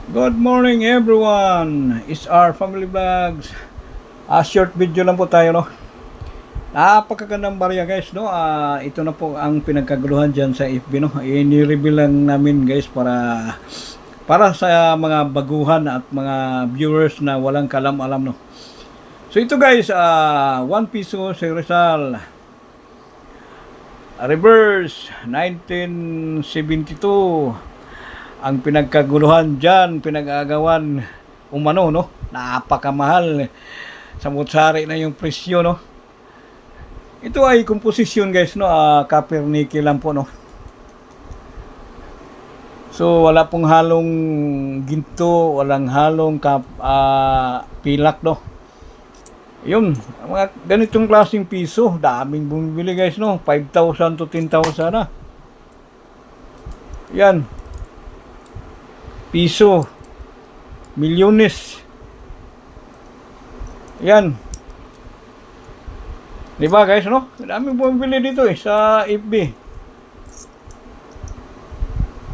Good morning everyone! It's our family vlogs. Short video lang po tayo, no? Napakagandang barya guys, no? Ito na po ang pinagkaguluhan dyan sa FB, no? I-reveal lang namin guys para sa mga baguhan at mga viewers na walang kalam-alam, no? So ito guys, 1 piso si Rizal. Reverse 1972 ang pinagkaguluhan dyan, pinag-aagawan umano, no? Napakamahal. Samut-sari na yung presyo, no? Ito ay komposisyon guys, no? Copper nickel lang po, no? So wala pong halong ginto, walang halong pilak, no? Yun, mga ganitong klaseng piso, daming bumibili guys, no? 5,000 to 10,000 na. Yan, piso, milyones. Yan. Di ba guys, no? Daming bumibili dito sa FB.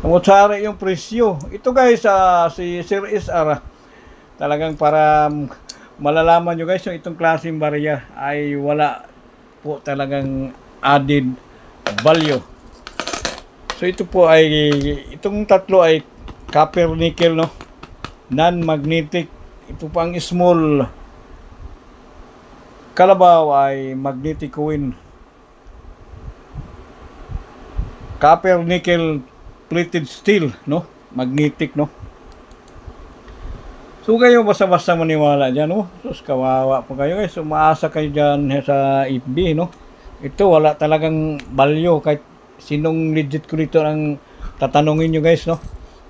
Namutsari yung presyo. Ito guys, si Sir SR, talagang para malalaman nyo guys, yung itong klaseng barya ay wala po talagang added value. So ito po ay, itong tatlo ay copper nickel, no? Non-magnetic. Ito pang small kalabaw ay magnetic coin. Copper nickel plated steel, no? Magnetic, no? So kayo basta-basta maniwala dyan, no? Sus, kawawa po kayo guys. Umaasa kayo dyan sa FB, no? Ito wala talagang value. Kahit sinong legit ko dito ang tatanungin nyo guys, no?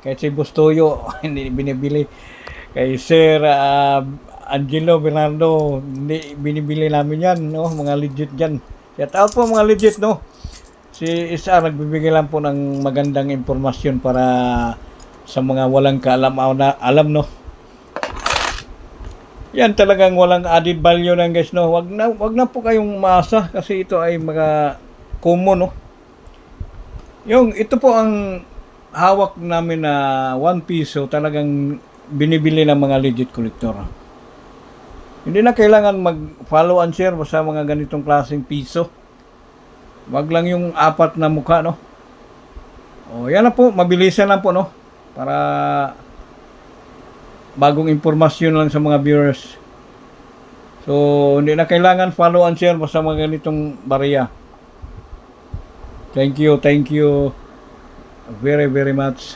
Kahit si Bustoyo, hindi binibili. Kay Sir Angelo Bernardo, hindi binibili namin yan, no? Mga legit dyan. Shout out po mga legit, no? Si SR nagbibigay lang po ng magandang impormasyon para sa mga walang alam, no? Yan talagang walang added value lang guys, no? Wag na po kayong umaasa kasi ito ay mga common, no? Ito po ang hawak namin na 1 piso, talagang binibili ng mga legit collector. Hindi na kailangan mag-follow and share sa mga ganitong klaseng piso. Wag lang yung 4 na mukha, no? O, yan na po, mabilisan lang po, no? Para bagong impormasyon lang sa mga viewers. So, hindi na kailangan follow and share sa mga ganitong barya. Thank you very, very much.